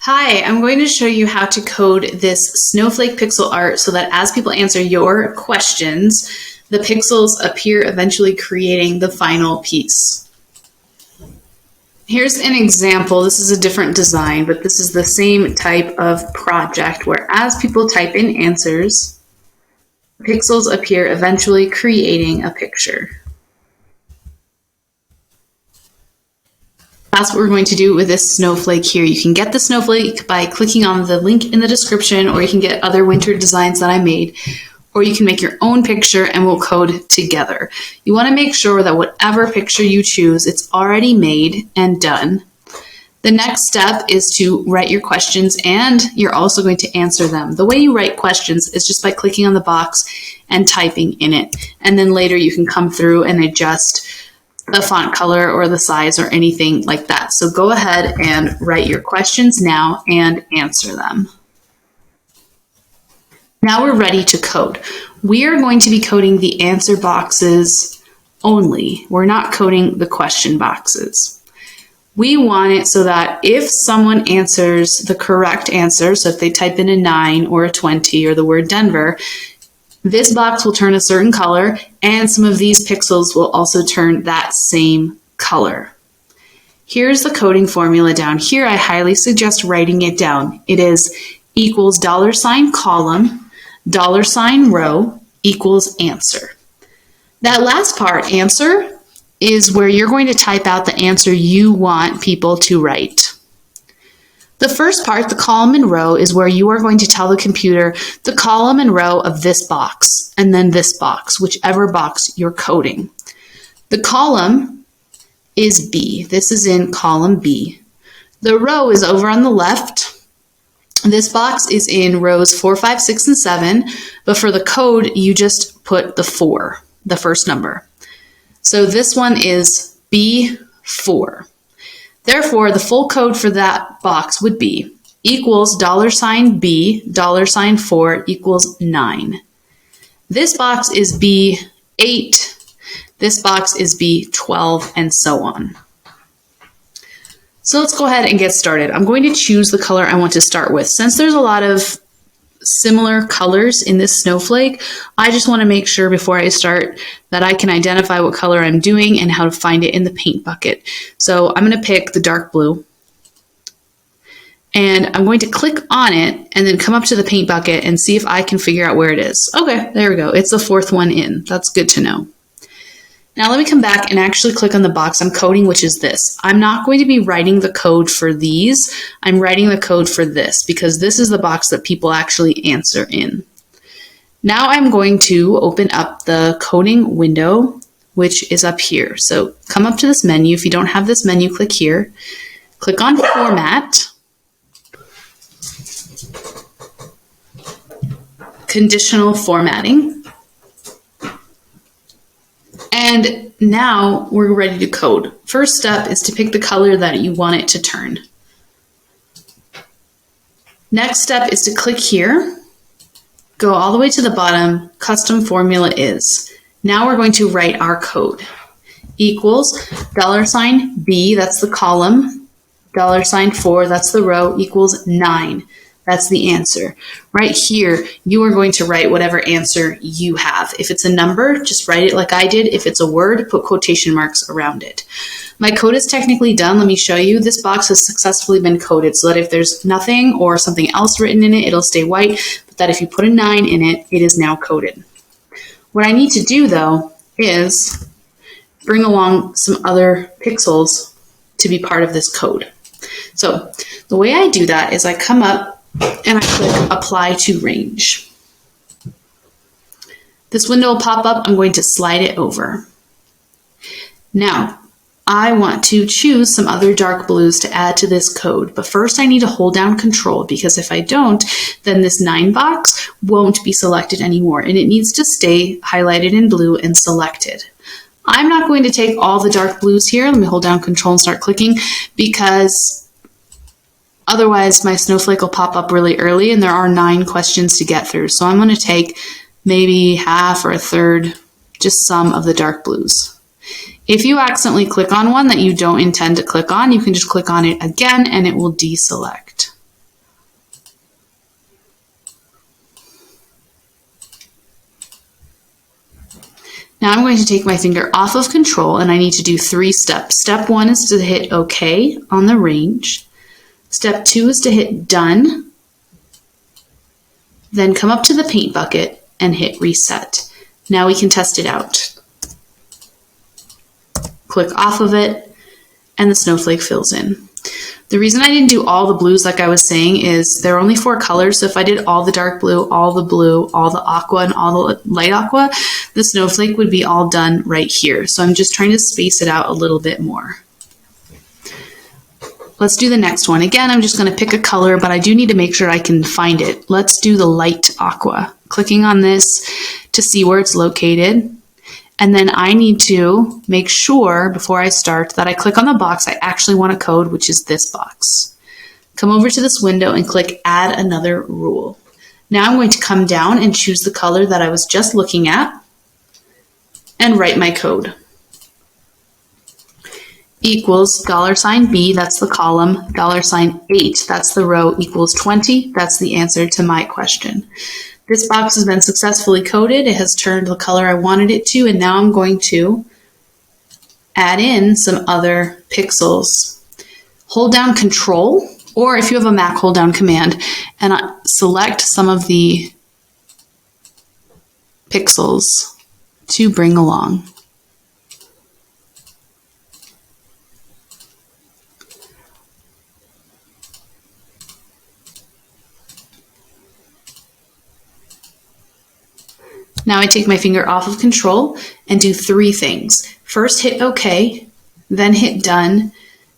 Hi, I'm going to show you how to code this Snowflake pixel art so that as people answer your questions, the pixels appear, eventually creating the final piece. Here's an example. This is a different design, but this is the same type of project where as people type in answers, pixels appear, eventually creating a picture. That's what we're going to do with this snowflake here. You can get the snowflake by clicking on the link in the description, or you can get other winter designs that I made, or you can make your own picture and we'll code together. You want to make sure that whatever picture you choose, it's already made and done. The next step is to write your questions, and you're also going to answer them. The way you write questions is just by clicking on the box and typing in it. And then later you can come through and adjust the font color or the size or anything like that. So go ahead and write your questions now and answer them. Now we're ready to code. We are going to be coding the answer boxes only. We're not coding the question boxes. We want it so that if someone answers the correct answer, so if they type in a 9 or a 20 or the word Denver, this box will turn a certain color, and some of these pixels will also turn that same color. Here's the coding formula down here. I highly suggest writing it down. It is equals $column, $row equals answer. That last part, answer, is where you're going to type out the answer you want people to write. The first part, the column and row, is where you are going to tell the computer the column and row of this box, and then this box, whichever box you're coding. The column is B. This is in column B. The row is over on the left. This box is in rows 4, 5, 6, and 7, but for the code, you just put the 4, the first number. So this one is B4. Therefore, the full code for that box would be equals $B, $4 equals 9. This box is B8, this box is B12, and so on. So let's go ahead and get started. I'm going to choose the color I want to start with. Since there's a lot of similar colors in this snowflake, I just want to make sure before I start that I can identify what color I'm doing and how to find it in the paint bucket. So I'm going to pick the dark blue, and I'm going to click on it and then come up to the paint bucket and see if I can figure out where it is. Okay, there we go. It's the fourth one in. That's good to know. Now let me come back and actually click on the box I'm coding, which is this. I'm not going to be writing the code for these. I'm writing the code for this because this is the box that people actually answer in. Now I'm going to open up the coding window, which is up here. So come up to this menu. If you don't have this menu, click here. Click on Format, Conditional Formatting. And now we're ready to code. First step is to pick the color that you want it to turn. Next step is to click here, go all the way to the bottom, custom formula is. Now we're going to write our code. Equals $B, that's the column, $4, that's the row, equals 9. That's the answer. Right here, you are going to write whatever answer you have. If it's a number, just write it like I did. If it's a word, put quotation marks around it. My code is technically done. Let me show you. This box has successfully been coded so that if there's nothing or something else written in it, it'll stay white, but that if you put a 9 in it, it is now coded. What I need to do, though, is bring along some other pixels to be part of this code. So the way I do that is I come up and I click Apply to Range. This window will pop up. I'm going to slide it over. Now, I want to choose some other dark blues to add to this code, but first I need to hold down Control because if I don't, then this 9 box won't be selected anymore, and it needs to stay highlighted in blue and selected. I'm not going to take all the dark blues here. Let me hold down Control and start clicking because otherwise, my snowflake will pop up really early and there are 9 questions to get through. So I'm going to take maybe half or a third, just some of the dark blues. If you accidentally click on one that you don't intend to click on, you can just click on it again and it will deselect. Now I'm going to take my finger off of control and I need to do 3 steps. Step 1 is to hit OK on the range. Step 2 is to hit done. Then come up to the paint bucket and hit reset. Now we can test it out. Click off of it and the snowflake fills in. The reason I didn't do all the blues like I was saying is there are only 4 colors, so if I did all the dark blue, all the aqua, and all the light aqua, the snowflake would be all done right here. So I'm just trying to space it out a little bit more. Let's do the next one. Again, I'm just going to pick a color, but I do need to make sure I can find it. Let's do the light aqua. Clicking on this to see where it's located. And then I need to make sure before I start that I click on the box I actually want to code, which is this box. Come over to this window and click Add Another Rule. Now I'm going to come down and choose the color that I was just looking at and write my code. Equals $B, that's the column, $8, that's the row, equals 20, that's the answer to my question. This box has been successfully coded. It has turned the color I wanted it to, and now I'm going to add in some other pixels. Hold down Control, or if you have a Mac, hold down Command, and select some of the pixels to bring along. Now I take my finger off of control and do 3 things. First, hit OK, then hit done.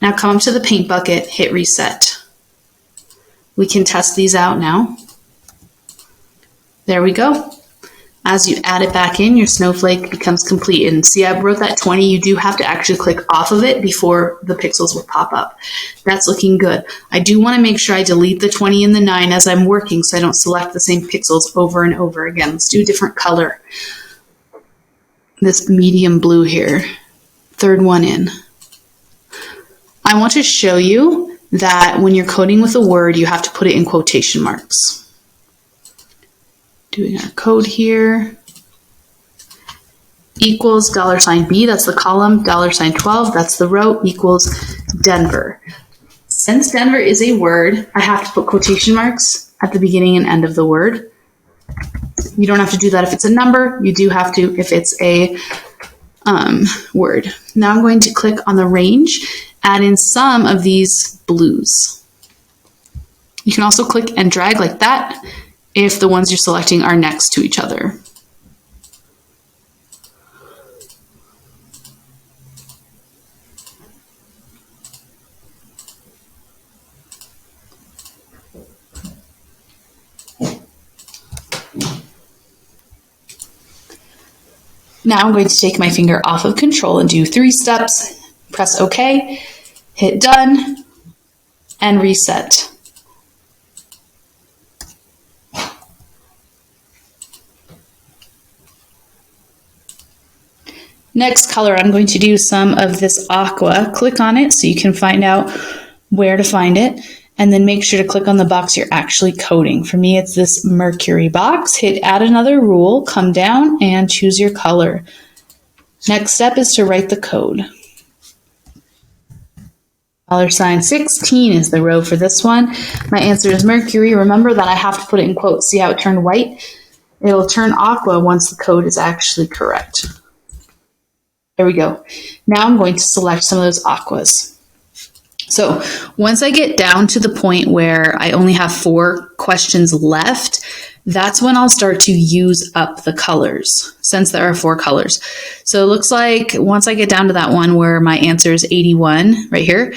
Now come up to the paint bucket, hit reset. We can test these out now. There we go. As you add it back in, your snowflake becomes complete. And see, I wrote that 20. You do have to actually click off of it before the pixels will pop up. That's looking good. I do want to make sure I delete the 20 and the 9 as I'm working so I don't select the same pixels over and over again. Let's do a different color. This medium blue here. 3rd one in. I want to show you that when you're coding with a word, you have to put it in quotation marks. Doing our code here. Equals $B, that's the column, $12, that's the row, equals Denver. Since Denver is a word, I have to put quotation marks at the beginning and end of the word. You don't have to do that if it's a number. You do have to if it's a word. Now I'm going to click on the range, add in some of these blues. You can also click and drag like that if the ones you're selecting are next to each other. Now I'm going to take my finger off of control and do 3 steps. Press OK, hit done, and reset. Next color, I'm going to do some of this aqua. Click on it so you can find out where to find it, and then make sure to click on the box you're actually coding. For me, it's this mercury box. Hit add another rule, come down, and choose your color. Next step is to write the code. $16 is the row for this one. My answer is mercury. Remember that I have to put it in quotes. See how it turned white? It'll turn aqua once the code is actually correct. There we go. Now I'm going to select some of those aquas. So once I get down to the point where I only have 4 questions left, that's when I'll start to use up the colors, since there are 4 colors. So it looks like once I get down to that one where my answer is 81 right here,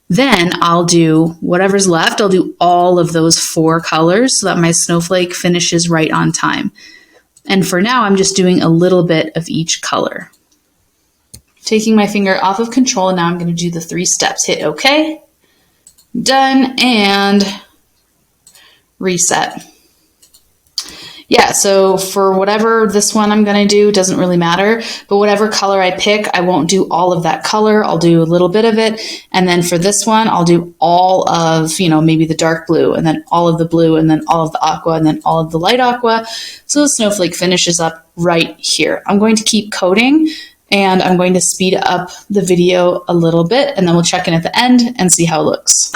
then I'll do whatever's left. I'll do all of those 4 colors so that my snowflake finishes right on time. And for now, I'm just doing a little bit of each color. Taking my finger off of control, and now I'm going to do the 3 steps. Hit OK, done, and reset. Yeah, so for whatever this one I'm going to do, doesn't really matter, but whatever color I pick, I won't do all of that color. I'll do a little bit of it. And then for this one, I'll do all of, maybe the dark blue, and then all of the blue, and then all of the aqua, and then all of the light aqua. So the snowflake finishes up right here. I'm going to keep coding, and I'm going to speed up the video a little bit, and then we'll check in at the end and see how it looks.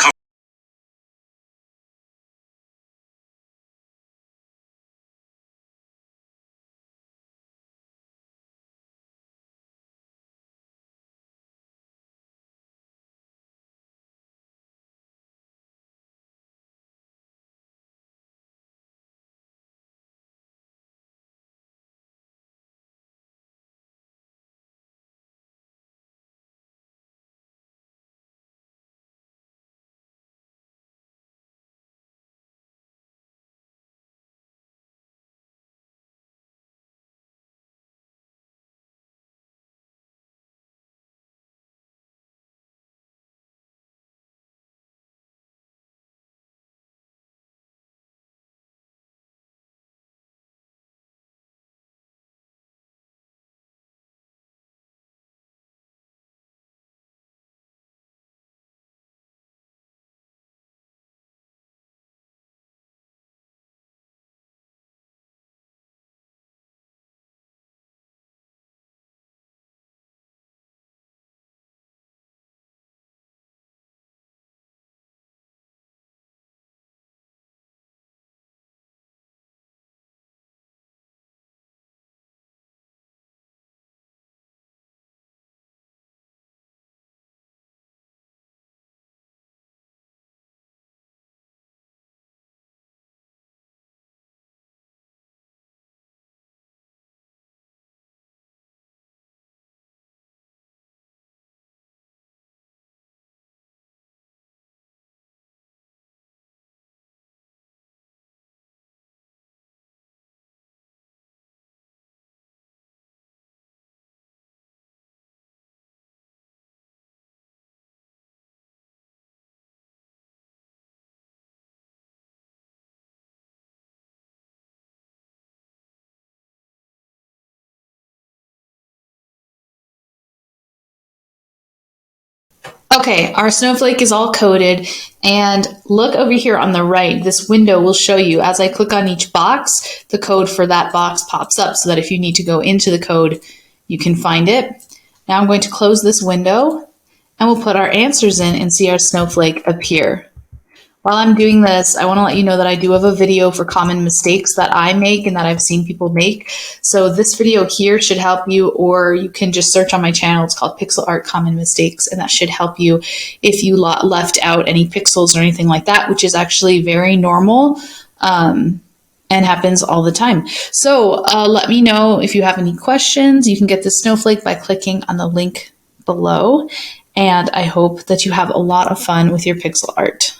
Okay, our snowflake is all coded, and look over here on the right. This window will show you, as I click on each box, the code for that box pops up so that if you need to go into the code, you can find it. Now I'm going to close this window, and we'll put our answers in and see our snowflake appear. While I'm doing this, I want to let you know that I do have a video for common mistakes that I make and that I've seen people make. So this video here should help you, or you can just search on my channel. It's called Pixel Art Common Mistakes, and that should help you if you left out any pixels or anything like that, which is actually very normal and happens all the time. So let me know if you have any questions. You can get the snowflake by clicking on the link below, and I hope that you have a lot of fun with your pixel art.